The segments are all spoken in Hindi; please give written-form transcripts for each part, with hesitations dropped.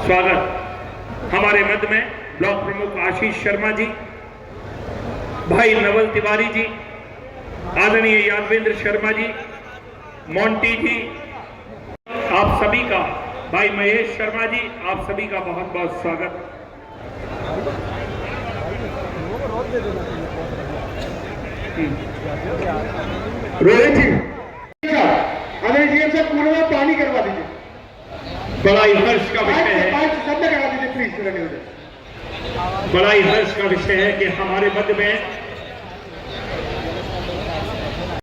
स्वागत। हमारे मध्य में ब्लॉक प्रमुख आशीष शर्मा जी, भाई नवल तिवारी जी, आदरणीय यादवेंद्र शर्मा जी, मोंटी जी, आप सभी का, भाई महेश शर्मा जी, आप सभी का बहुत बहुत स्वागत। रोहित जी, अगर जी से पूर्ण में पानी करवा दीजिए। बड़ा ही हर्ष का विषय है, सब करा दीजिए प्लीज। बड़ा ही हर्ष का विषय है कि हमारे मध्य में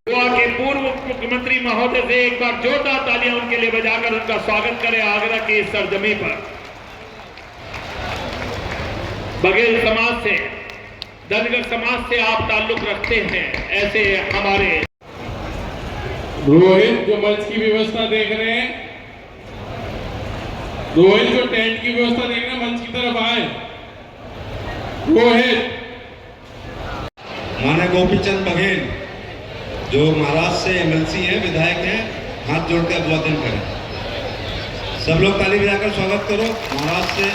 गोवा के पूर्व मुख्यमंत्री महोदय से एक बार जोरदार तालियां उनके लिए बजाकर उनका स्वागत करें आगरा की इस सरजमी पर। बघेल समाज से, धनगर समाज से आप ताल्लुक रखते हैं, ऐसे हमारे रोहित जो मंच की व्यवस्था देख रहे हैं, रोहित जो टेंट की व्यवस्था देख रहे हैं, मंच की तरफ आए। रोहित माननीय गोपीचंद बघेल जो महाराष्ट्र से एमएलसी हैं, विधायक हैं, हाथ जोड़ के अभिवादन करें। सब लोग ताली बजाकर स्वागत करो। महाराष्ट्र से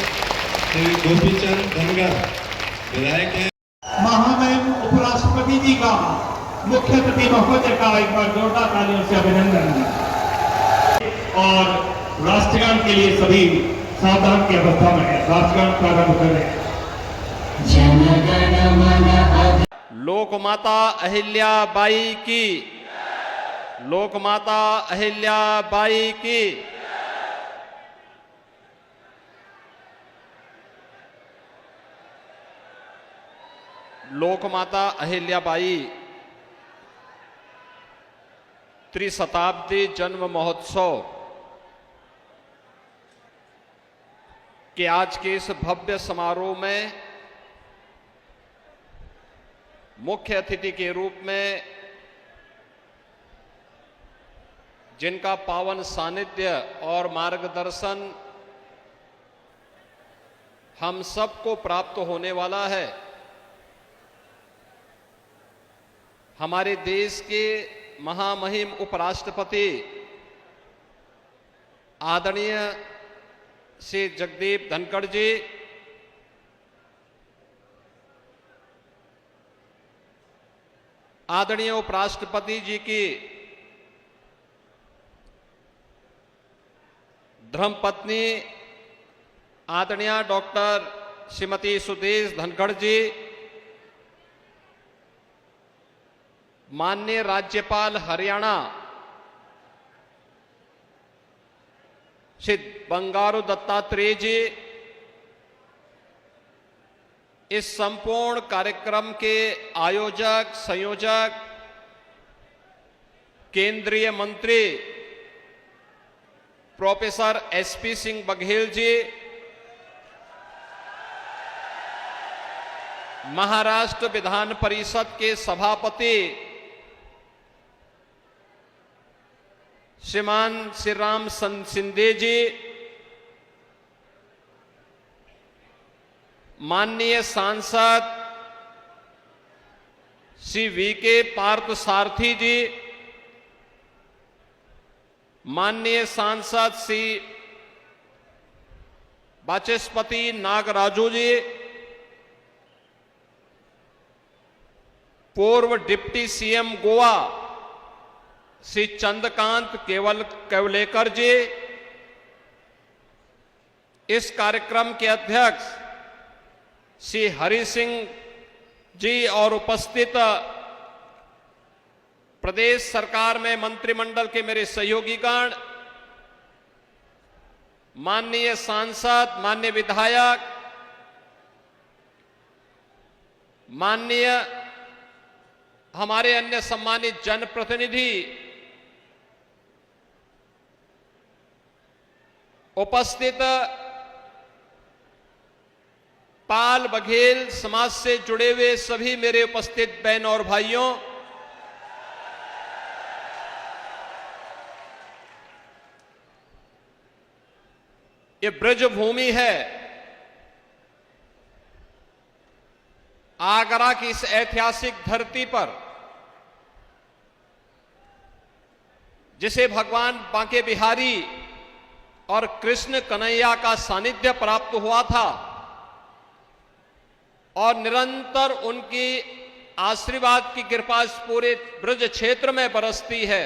श्री गोपीचंद धनगर विधायक हैं। महामहिम उपराष्ट्रपति जी का, मुख्य अतिथि महोदय का एक बार जोरदार तालियों से अभिनंदन। और राष्ट्रगान के लिए सभी सावधान की अवस्था में है। राष्ट्रगान प्रारंभ करें। लोकमाता अहिल्याबाई की, लोकमाता अहिल्याबाई की। लोकमाता अहिल्याबाई त्रिशताब्दी जन्म महोत्सव के आज के इस भव्य समारोह में मुख्य अतिथि के रूप में जिनका पावन सानिध्य और मार्गदर्शन हम सबको प्राप्त होने वाला है, हमारे देश के महामहिम उपराष्ट्रपति आदरणीय श्री जगदीप धनखड़ जी, आदरणीय उपराष्ट्रपति जी की धर्मपत्नी आदरणीय डॉक्टर श्रीमती सुदेश धनखड़ जी, माननीय राज्यपाल हरियाणा श्री बंगारू दत्तात्रेय जी, इस संपूर्ण कार्यक्रम के आयोजक संयोजक केंद्रीय मंत्री प्रोफेसर एसपी सिंह बघेल जी, महाराष्ट्र विधान परिषद के सभापति श्रीमान श्री राम सिंधे जी, माननीय सांसद श्री वीके पार्थ सारथी जी, माननीय सांसद श्री वाचस्पति नागराजू जी, पूर्व डिप्टी सीएम गोवा श्री चंद्रकांत केवलेकर जी, इस कार्यक्रम के अध्यक्ष श्री हरि सिंह जी और उपस्थित प्रदेश सरकार में मंत्रिमंडल के मेरे सहयोगीगण, माननीय सांसद, माननीय विधायक, माननीय हमारे अन्य सम्मानित जनप्रतिनिधि, उपस्थित पाल बघेल समाज से जुड़े हुए सभी मेरे उपस्थित बहन और भाइयों, ये ब्रज भूमि है। आगरा की इस ऐतिहासिक धरती पर जिसे भगवान बांके बिहारी और कृष्ण कन्हैया का सानिध्य प्राप्त हुआ था और निरंतर उनकी आशीर्वाद की कृपा इस पूरे ब्रज क्षेत्र में बरसती है।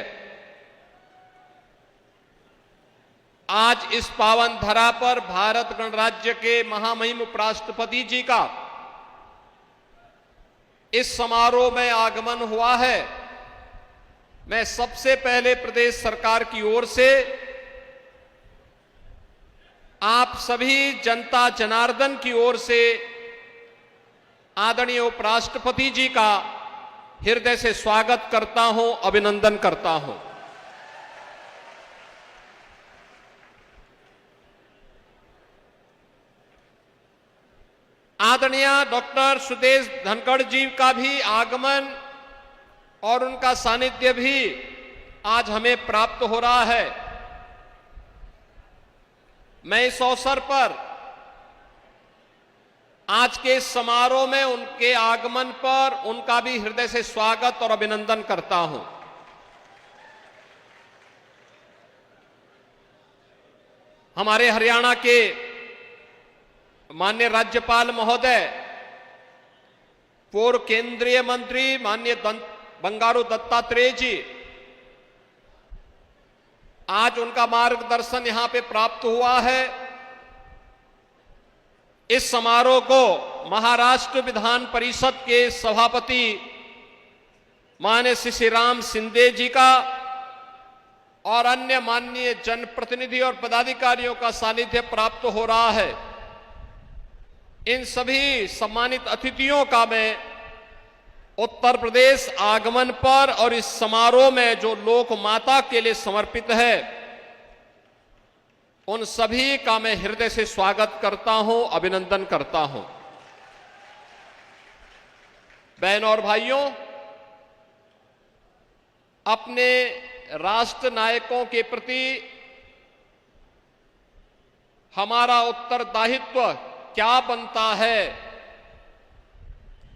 आज इस पावन धरा पर भारत गणराज्य के महामहिम उपराष्ट्रपति जी का इस समारोह में आगमन हुआ है। मैं सबसे पहले प्रदेश सरकार की ओर से आप सभी जनता जनार्दन की ओर से आदरणीय उपराष्ट्रपति जी का हृदय से स्वागत करता हूं, अभिनंदन करता हूं। आदरणीय डॉक्टर सुदेश धनखड़ जी का भी आगमन और उनका सानिध्य भी आज हमें प्राप्त हो रहा है। मैं इस अवसर पर आज के इस समारोह में उनके आगमन पर उनका भी हृदय से स्वागत और अभिनंदन करता हूं। हमारे हरियाणा के माननीय राज्यपाल महोदय, पूर्व केंद्रीय मंत्री माननीय बंगारू दत्तात्रेय जी, आज उनका मार्गदर्शन यहां पे प्राप्त हुआ है। इस समारोह को महाराष्ट्र विधान परिषद के सभापति माननीय श्री राम सिंधे जी का और अन्य माननीय जनप्रतिनिधि और पदाधिकारियों का सानिध्य प्राप्त हो रहा है। इन सभी सम्मानित अतिथियों का मैं उत्तर प्रदेश आगमन पर और इस समारोह में जो लोक माता के लिए समर्पित है, उन सभी का मैं हृदय से स्वागत करता हूं, अभिनंदन करता हूं। बहनों और भाइयों, अपने राष्ट्र नायकों के प्रति हमारा उत्तरदायित्व क्या बनता है,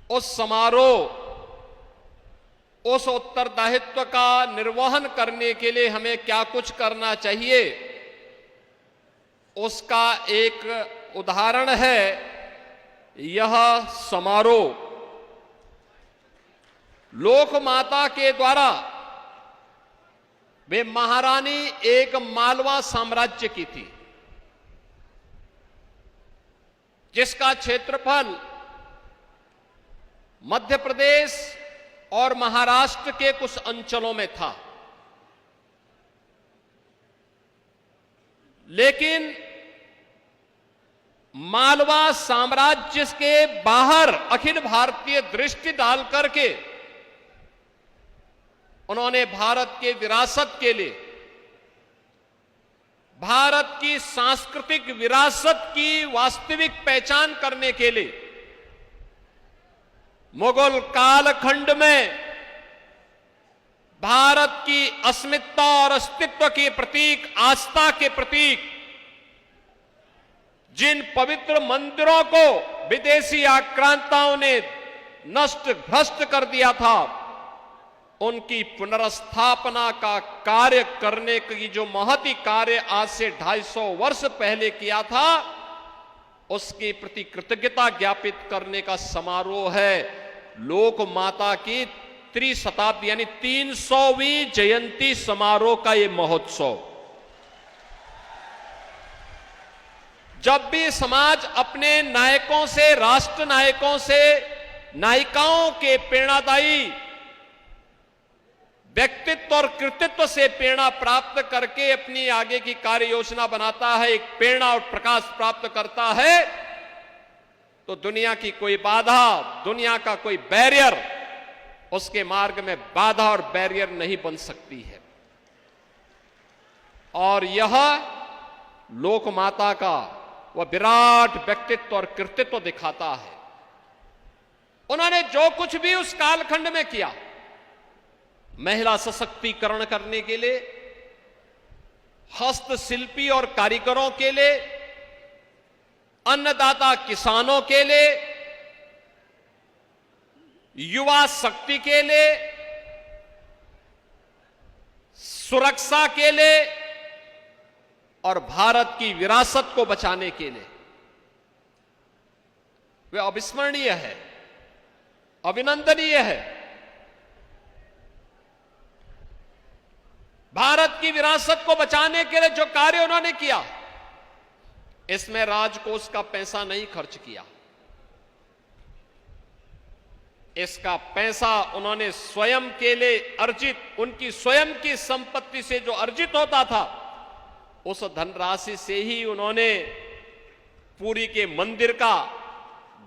उस समारोह, उस उत्तरदायित्व का निर्वहन करने के लिए हमें क्या कुछ करना चाहिए, उसका एक उदाहरण है यह समारोह। लोक माता के द्वारा वे महारानी एक मालवा साम्राज्य की थी, जिसका क्षेत्रफल मध्य प्रदेश और महाराष्ट्र के कुछ अंचलों में था। लेकिन मालवा साम्राज्य के बाहर अखिल भारतीय दृष्टि डाल करके उन्होंने भारत के विरासत के लिए, भारत की सांस्कृतिक विरासत की वास्तविक पहचान करने के लिए मुगल कालखंड में भारत की अस्मिता और अस्तित्व के प्रतीक, आस्था के प्रतीक, जिन पवित्र मंदिरों को विदेशी आक्रांताओं ने नष्ट भ्रष्ट कर दिया था, उनकी पुनर्स्थापना का कार्य करने की जो महती कार्य आज से 250 वर्ष पहले किया था, उसके प्रति कृतज्ञता ज्ञापित करने का समारोह है लोक माता की त्रिशताब्दी यानी 300वीं जयंती समारोह का ये महोत्सव। जब भी समाज अपने नायकों से, राष्ट्र नायकों से, नायिकाओं के प्रेरणादायी व्यक्तित्व और कृतित्व से प्रेरणा प्राप्त करके अपनी आगे की कार्य योजना बनाता है, एक प्रेरणा और प्रकाश प्राप्त करता है, तो दुनिया की कोई बाधा, दुनिया का कोई बैरियर उसके मार्ग में बाधा और बैरियर नहीं बन सकती है। और यह लोक माता का वह विराट व्यक्तित्व और कृतित्व दिखाता है। उन्होंने जो कुछ भी उस कालखंड में किया, महिला सशक्तिकरण करने के लिए, हस्तशिल्पी और कारीगरों के लिए, अन्नदाता किसानों के लिए, युवा शक्ति के लिए, सुरक्षा के लिए, और भारत की विरासत को बचाने के लिए वे अविस्मरणीय है, अभिनंदनीय है। भारत की विरासत को बचाने के लिए जो कार्य उन्होंने किया, इसमें राजकोष का पैसा नहीं खर्च किया। इसका पैसा उन्होंने स्वयं के लिए अर्जित, उनकी स्वयं की संपत्ति से जो अर्जित होता था, उस धनराशि से ही उन्होंने पुरी के मंदिर का,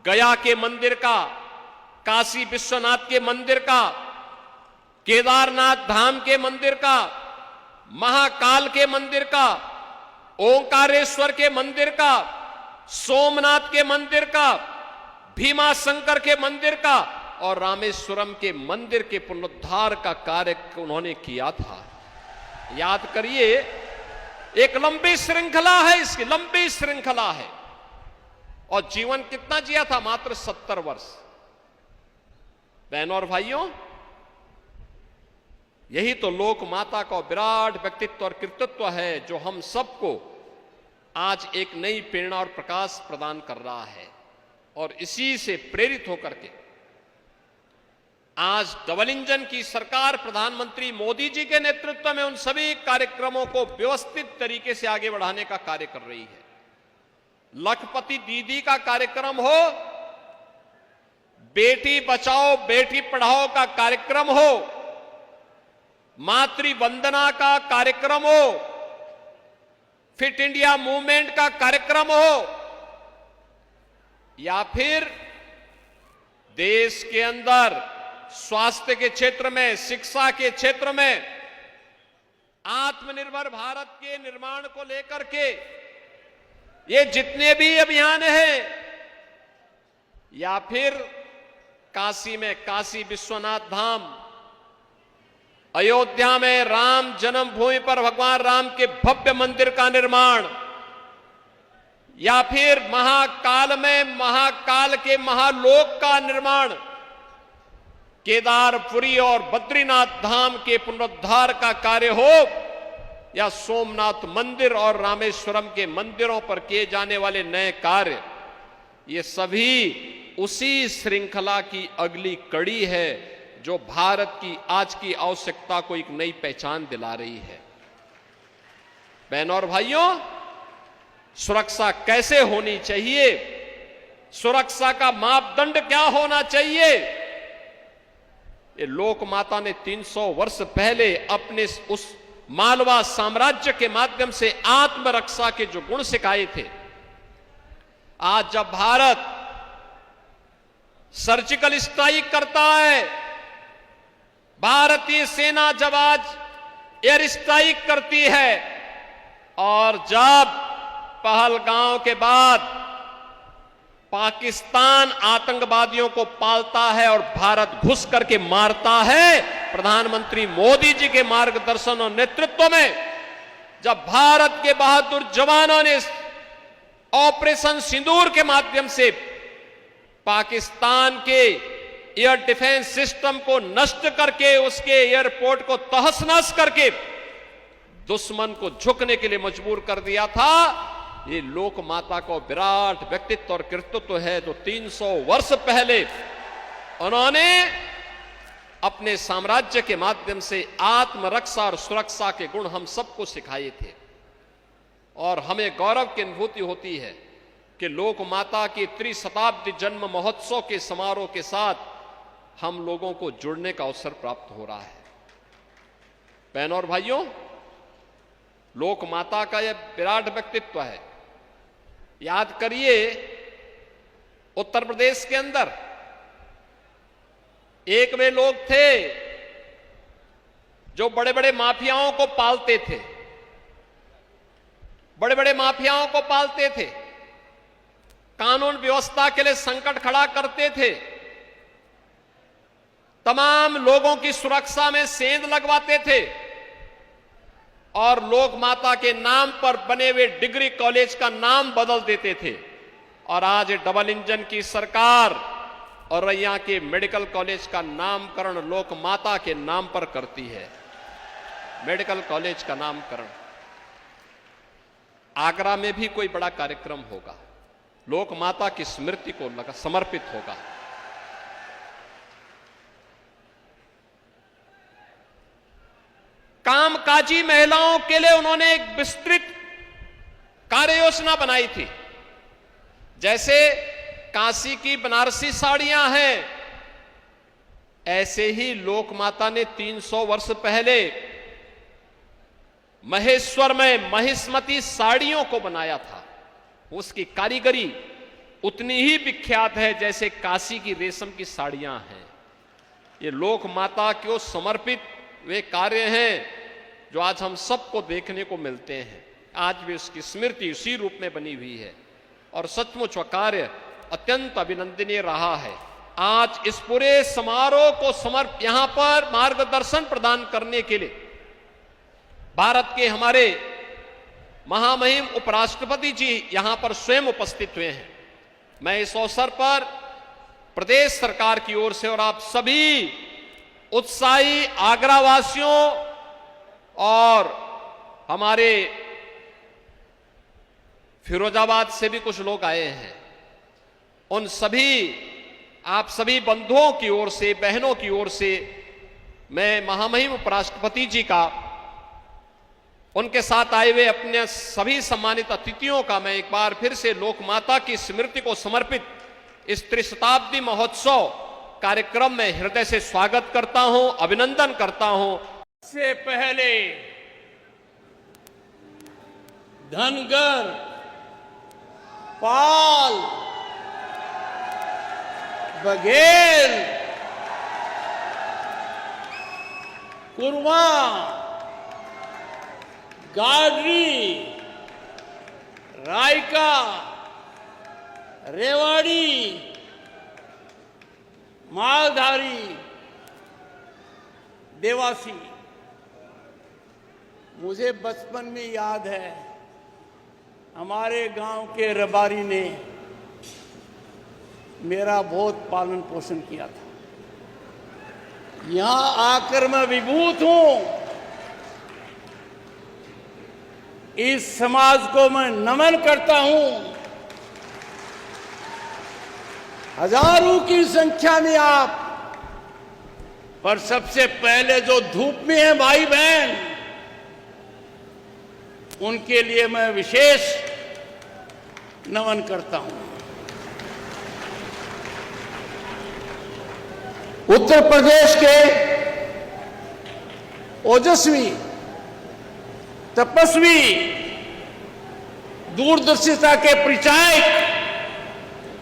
गया के मंदिर का, काशी विश्वनाथ के मंदिर का, केदारनाथ धाम के मंदिर का, महाकाल के मंदिर का, ओंकारेश्वर के मंदिर का, सोमनाथ के मंदिर का, भीमा शंकर के मंदिर का और रामेश्वरम के मंदिर के पुनरुद्धार का कार्य उन्होंने किया था। याद करिए, एक लंबी श्रृंखला है, इसकी लंबी श्रृंखला है। और जीवन कितना जिया था? मात्र 70 वर्ष। बहनों और भाइयों, यही तो लोक माता का विराट व्यक्तित्व और कृतित्व है जो हम सबको आज एक नई प्रेरणा और प्रकाश प्रदान कर रहा है। और इसी से प्रेरित होकर के आज डबल इंजन की सरकार प्रधानमंत्री मोदी जी के नेतृत्व में उन सभी कार्यक्रमों को व्यवस्थित तरीके से आगे बढ़ाने का कार्य कर रही है। लखपति दीदी का कार्यक्रम हो, बेटी बचाओ बेटी पढ़ाओ का कार्यक्रम हो, मातृ वंदना का कार्यक्रम हो, फिट इंडिया मूवमेंट का कार्यक्रम हो, या फिर देश के अंदर स्वास्थ्य के क्षेत्र में, शिक्षा के क्षेत्र में आत्मनिर्भर भारत के निर्माण को लेकर के ये जितने भी अभियान हैं, या फिर काशी में काशी विश्वनाथ धाम, अयोध्या में राम जन्मभूमि पर भगवान राम के भव्य मंदिर का निर्माण, या फिर महाकाल में महाकाल के महालोक का निर्माण, केदारपुरी और बद्रीनाथ धाम के पुनरुद्धार का कार्य हो, या सोमनाथ मंदिर और रामेश्वरम के मंदिरों पर किए जाने वाले नए कार्य, ये सभी उसी श्रृंखला की अगली कड़ी है जो भारत की आज की आवश्यकता को एक नई पहचान दिला रही है। बहनों और भाइयों, सुरक्षा कैसे होनी चाहिए, सुरक्षा का मापदंड क्या होना चाहिए, ये लोक माता ने 300 वर्ष पहले अपने उस मालवा साम्राज्य के माध्यम से आत्मरक्षा के जो गुण सिखाए थे, आज जब भारत सर्जिकल स्ट्राइक करता है, भारतीय सेना जब आज एयर स्ट्राइक करती है, और जब पहलगांव के बाद पाकिस्तान आतंकवादियों को पालता है और भारत घुस करके मारता है, प्रधानमंत्री मोदी जी के मार्गदर्शन और नेतृत्व में जब भारत के बहादुर जवानों ने ऑपरेशन सिंदूर के माध्यम से पाकिस्तान के एयर डिफेंस सिस्टम को नष्ट करके उसके एयरपोर्ट को तहस नहस करके दुश्मन को झुकने के लिए मजबूर कर दिया था, ये लोक माता को विराट व्यक्तित्व और कृतित्व है जो 300 वर्ष पहले उन्होंने अपने साम्राज्य के माध्यम से आत्मरक्षा और सुरक्षा के गुण हम सबको सिखाए थे। और हमें गौरव की अनुभूति होती है कि लोक माता की त्रिशताब्दी जन्म महोत्सव के समारोह के साथ हम लोगों को जुड़ने का अवसर प्राप्त हो रहा है। बहनों और भाइयों, लोक माता का यह विराट व्यक्तित्व है। याद करिए, उत्तर प्रदेश के अंदर एक वे लोग थे जो बड़े बड़े माफियाओं को पालते थे, बड़े बड़े माफियाओं को पालते थे, कानून व्यवस्था के लिए संकट खड़ा करते थे, तमाम लोगों की सुरक्षा में सेंध लगवाते थे, और लोक माता के नाम पर बने हुए डिग्री कॉलेज का नाम बदल देते थे। और आज डबल इंजन की सरकार और रैया के मेडिकल कॉलेज का नामकरण लोक माता के नाम पर करती है, मेडिकल कॉलेज का नामकरण। आगरा में भी कोई बड़ा कार्यक्रम होगा, लोक माता की स्मृति को समर्पित होगा। कामकाजी महिलाओं के लिए उन्होंने एक विस्तृत कार्य योजना बनाई थी। जैसे काशी की बनारसी साड़ियां हैं, ऐसे ही लोक माता ने 300 वर्ष पहले महेश्वर में महिष्मती साड़ियों को बनाया था। उसकी कारीगरी उतनी ही विख्यात है जैसे काशी की रेशम की साड़ियां हैं। ये लोक माता को समर्पित वे कार्य हैं जो आज हम सबको देखने को मिलते हैं। आज भी उसकी स्मृति उसी रूप में बनी हुई है और सचमुच वह कार्य अत्यंत अभिनंदनीय रहा है। आज इस पूरे समारोह को यहां पर मार्गदर्शन प्रदान करने के लिए भारत के हमारे महामहिम उपराष्ट्रपति जी यहां पर स्वयं उपस्थित हुए हैं। मैं इस अवसर पर प्रदेश सरकार की ओर से और आप सभी उत्साही आगरा वासियों और हमारे फिरोजाबाद से भी कुछ लोग आए हैं, उन सभी आप सभी बंधुओं की ओर से, बहनों की ओर से मैं महामहिम उपराष्ट्रपति जी का, उनके साथ आए हुए अपने सभी सम्मानित अतिथियों का मैं एक बार फिर से लोक माता की स्मृति को समर्पित इस त्रिशताब्दी महोत्सव कार्यक्रम में हृदय से स्वागत करता हूं, अभिनंदन करता हूं। से पहले धनगर, पाल, बघेल, कुर्मा, गाडरी, रायका, रेवाड़ी, मालधारी, देवासी। मुझे बचपन में याद है हमारे गांव के रबारी ने मेरा बहुत पालन पोषण किया था। यहां आकर मैं विभूत हूं। इस समाज को मैं नमन करता हूं। हजारों की संख्या में आप, पर सबसे पहले जो धूप में है भाई बहन, उनके लिए मैं विशेष नमन करता हूं। उत्तर प्रदेश के ओजस्वी, तपस्वी, दूरदर्शिता के परिचायक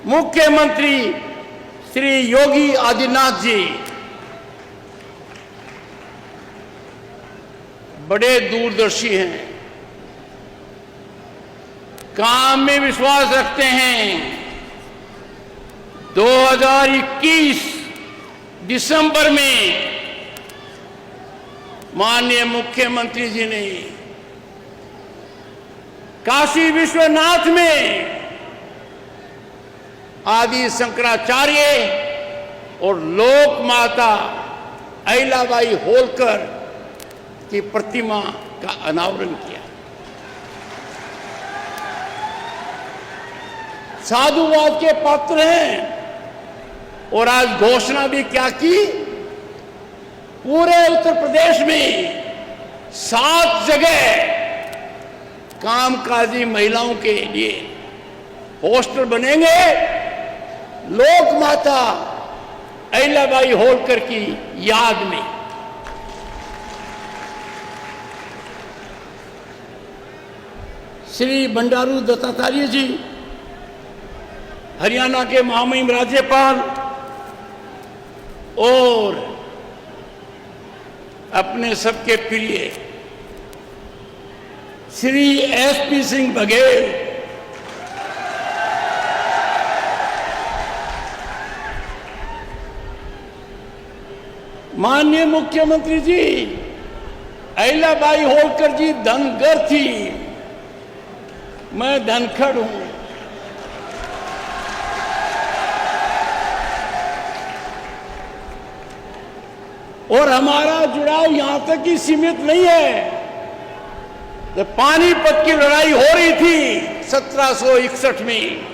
मुख्यमंत्री श्री योगी आदित्यनाथ जी बड़े दूरदर्शी हैं, काम में विश्वास रखते हैं। 2021 दिसंबर में माननीय मुख्यमंत्री जी ने काशी विश्वनाथ में आदि शंकराचार्य और लोक माता अहिल्याबाई होलकर की प्रतिमा का अनावरण किया। साधुवाद के पात्र हैं और आज घोषणा भी क्या की, पूरे उत्तर प्रदेश में 7 जगह कामकाजी महिलाओं के लिए हॉस्टल बनेंगे लोक माता अहिल्याबाई होलकर की याद में। श्री बंडारू दत्तात्रेय जी हरियाणा के महामहिम राज्यपाल और अपने सबके प्रिय श्री एसपी सिंह बघेल, माननीय मुख्यमंत्री जी, अहिल्याबाई होलकर जी धनगर थी, मैं धनखड़ हूं। और हमारा जुड़ाव यहां तक ही सीमित नहीं है। जब पानीपत की लड़ाई हो रही थी 1761 में,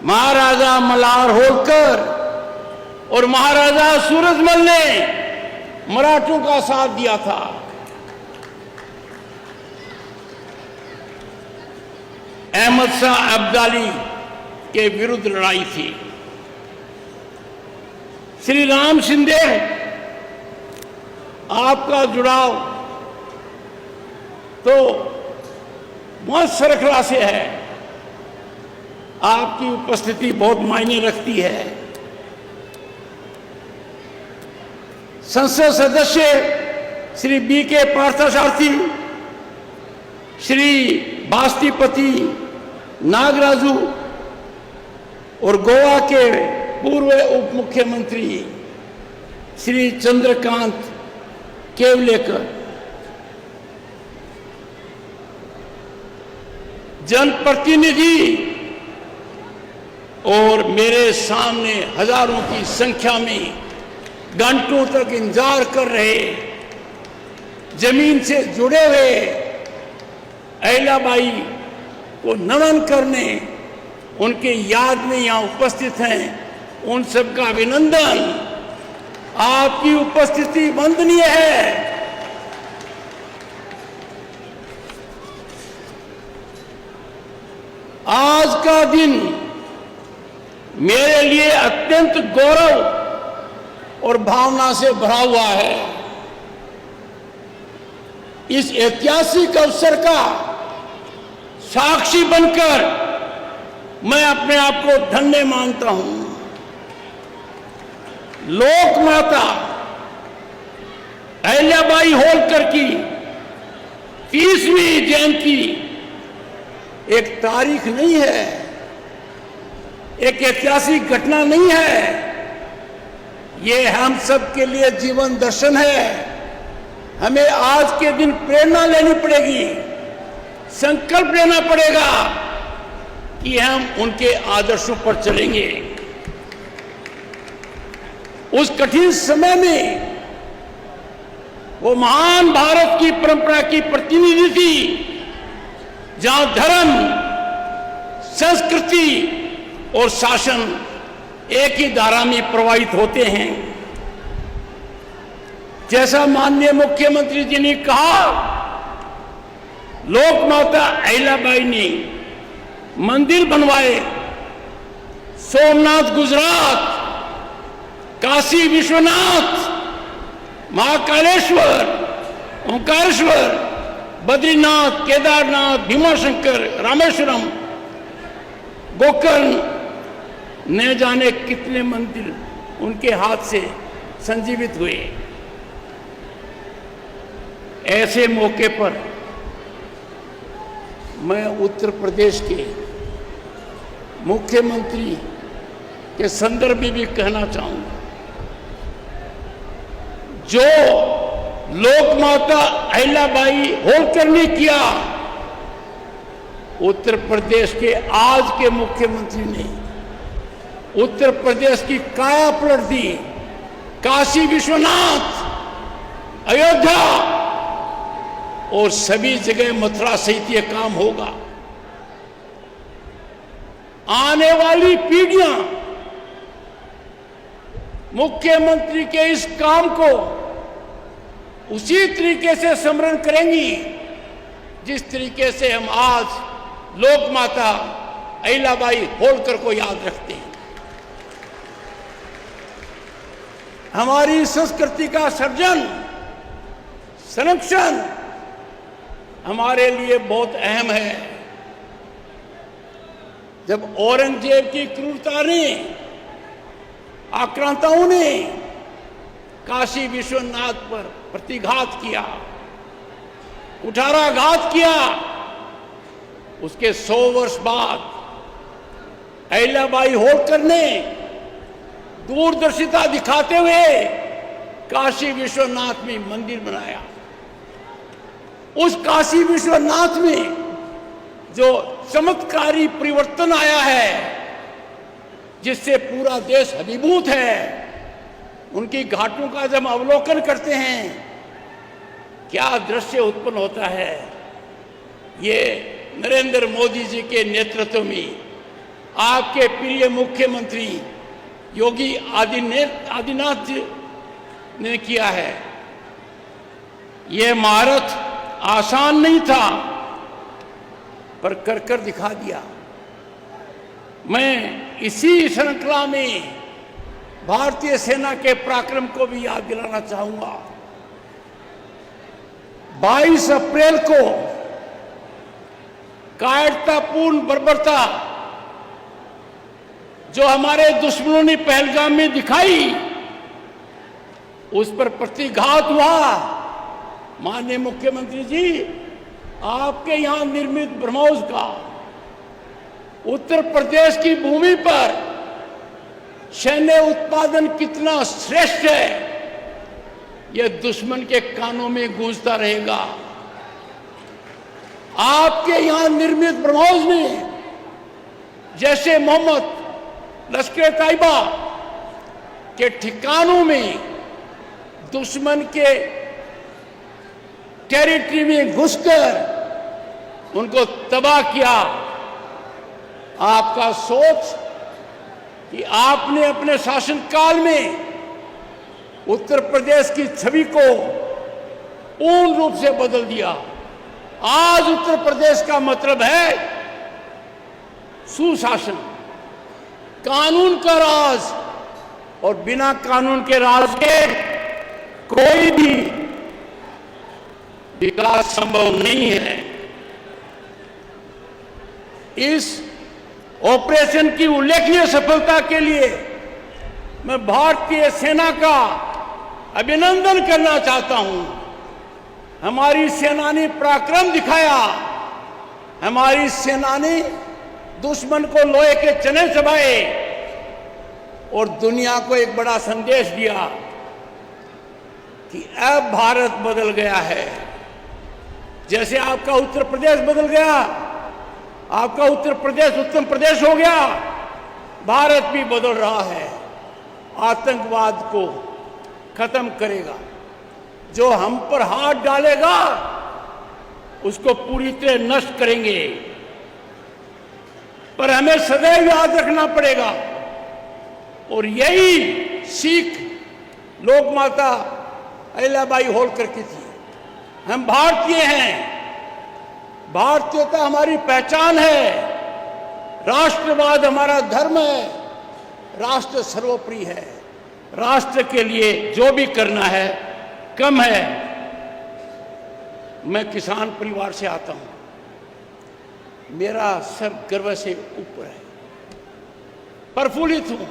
महाराजा मल्हार होलकर और महाराजा सूरजमल ने मराठों का साथ दिया था। अहमद शाह अब्दाली के विरुद्ध लड़ाई थी। श्री राम शिंदे, आपका जुड़ाव तो बहुत सरखला से है, आपकी उपस्थिति बहुत मायने रखती है। संसद सदस्य श्री B.K. पार्थसारथी, श्री बास्तीपति नागराजू और गोवा के पूर्व उप मुख्यमंत्री श्री चंद्रकांत केवलेकर, जनप्रतिनिधि और मेरे सामने हजारों की संख्या में घंटों तक इंतजार कर रहे, जमीन से जुड़े हुए अहिल्याबाई को नमन करने, उनके याद में यहां उपस्थित हैं, उन सबका अभिनंदन। आपकी उपस्थिति वंदनीय है। आज का दिन मेरे लिए अत्यंत गौरव और भावना से भरा हुआ है। इस ऐतिहासिक अवसर का साक्षी बनकर मैं अपने आप को धन्य मानता हूं। लोक माता अहिल्याबाई होलकर की 30वीं जयंती एक तारीख नहीं है, एक ऐतिहासिक घटना नहीं है, ये हम सब के लिए जीवन दर्शन है। हमें आज के दिन प्रेरणा लेनी पड़ेगी, संकल्प लेना पड़ेगा कि हम उनके आदर्शों पर चलेंगे। उस कठिन समय में वो महान भारत की परंपरा की प्रतिनिधि थी, जहां धर्म, संस्कृति और शासन एक ही धारा में प्रवाहित होते हैं। जैसा माननीय मुख्यमंत्री जी ने कहा, लोक माता अहिल्याबाई ने मंदिर बनवाए, सोमनाथ गुजरात, काशी विश्वनाथ, महाकालेश्वर, ओंकारेश्वर, बद्रीनाथ, केदारनाथ, भीमाशंकर, रामेश्वरम, गोकर्ण, न जाने कितने मंदिर उनके हाथ से संजीवित हुए। ऐसे मौके पर मैं उत्तर प्रदेश के मुख्यमंत्री के संदर्भ में भी कहना चाहूंगा, जो लोक माता अहिल्याबाई होलकर ने किया, उत्तर प्रदेश के आज के मुख्यमंत्री ने उत्तर प्रदेश की काया पलट दी। काशी विश्वनाथ, अयोध्या और सभी जगह मथुरा सहित यह काम होगा। आने वाली पीढ़ियां मुख्यमंत्री के इस काम को उसी तरीके से स्मरण करेंगी जिस तरीके से हम आज लोक माता अहिल्याबाई होलकर को याद रखते हैं। हमारी संस्कृति का सर्जन, संरक्षण हमारे लिए बहुत अहम है। जब औरंगजेब की क्रूरता ने, आक्रांताओं ने काशी विश्वनाथ पर प्रतिघात किया, कुठाराघात किया, उसके 100 वर्ष बाद अहिल्याबाई होलकर ने दूरदर्शिता दिखाते हुए काशी विश्वनाथ में मंदिर बनाया। उस काशी विश्वनाथ में जो चमत्कारी परिवर्तन आया है, जिससे पूरा देश अभिभूत है, उनकी घाटों का जब अवलोकन करते हैं क्या दृश्य उत्पन्न होता है। ये नरेंद्र मोदी जी के नेतृत्व में आपके प्रिय मुख्यमंत्री योगी आदित्यनाथ जी ने किया है। यह महारथ आसान नहीं था, पर कर दिखा दिया। मैं इसी श्रृंखला में भारतीय सेना के पराक्रम को भी याद दिलाना चाहूंगा। 22 अप्रैल को कायरतापूर्ण बर्बरता जो हमारे दुश्मनों ने पहलगाम में दिखाई, उस पर प्रतिघात हुआ। माननीय मुख्यमंत्री जी, आपके यहां निर्मित ब्रह्मोस का उत्तर प्रदेश की भूमि पर सैन्य उत्पादन कितना श्रेष्ठ है, यह दुश्मन के कानों में गूंजता रहेगा। आपके यहां निर्मित ब्रह्मोस में जैसे मोहम्मद लश्कर तैयबा के ठिकानों में दुश्मन के टेरिटरी में घुसकर उनको तबाह किया। आपका सोच कि आपने अपने शासनकाल में उत्तर प्रदेश की छवि को पूर्ण रूप से बदल दिया। आज उत्तर प्रदेश का मतलब है सुशासन, कानून का राज, और बिना कानून के राज के कोई भी विकास संभव नहीं है। इस ऑपरेशन की उल्लेखनीय सफलता के लिए मैं भारतीय सेना का अभिनंदन करना चाहता हूं। हमारी सेना ने पराक्रम दिखाया, हमारी सेना ने दुश्मन को लोहे के चने चबाए और दुनिया को एक बड़ा संदेश दिया कि अब भारत बदल गया है। जैसे आपका उत्तर प्रदेश बदल गया, आपका उत्तर प्रदेश उत्तम प्रदेश हो गया, भारत भी बदल रहा है। आतंकवाद को खत्म करेगा। जो हम पर हाथ डालेगा उसको पूरी तरह नष्ट करेंगे। पर हमें सदैव याद रखना पड़ेगा, और यही सीख लोक माता अहिल्याबाई होलकर की थी। हम भारतीय हैं, भारतीयता हमारी पहचान है, राष्ट्रवाद हमारा धर्म है, राष्ट्र सर्वोपरि है। राष्ट्र के लिए जो भी करना है कम है। मैं किसान परिवार से आता हूं, मेरा सर गर्व से ऊपर है, प्रफुल्लित हूं,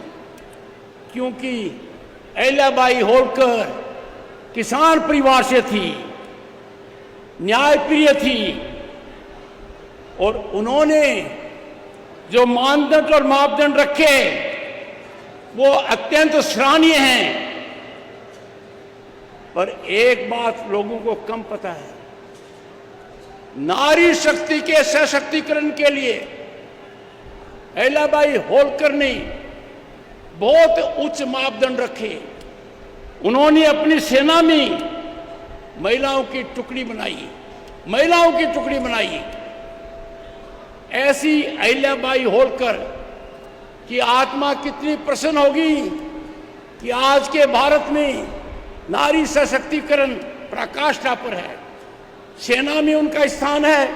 क्योंकि अहिल्याबाई होलकर किसान परिवार से थी, न्यायप्रिय थी, और उन्होंने जो मानदंड और मापदंड रखे वो अत्यंत सराहनीय हैं। पर एक बात लोगों को कम पता है, नारी शक्ति के सशक्तिकरण के लिए अहिल्याबाई होलकर ने बहुत उच्च मापदंड रखे। उन्होंने अपनी सेना में महिलाओं की टुकड़ी बनाई, महिलाओं की टुकड़ी बनाई। ऐसी अहिल्याबाई होलकर की आत्मा कितनी प्रसन्न होगी कि आज के भारत में नारी सशक्तिकरण पराकाष्ठा पर है। सेना में उनका स्थान है,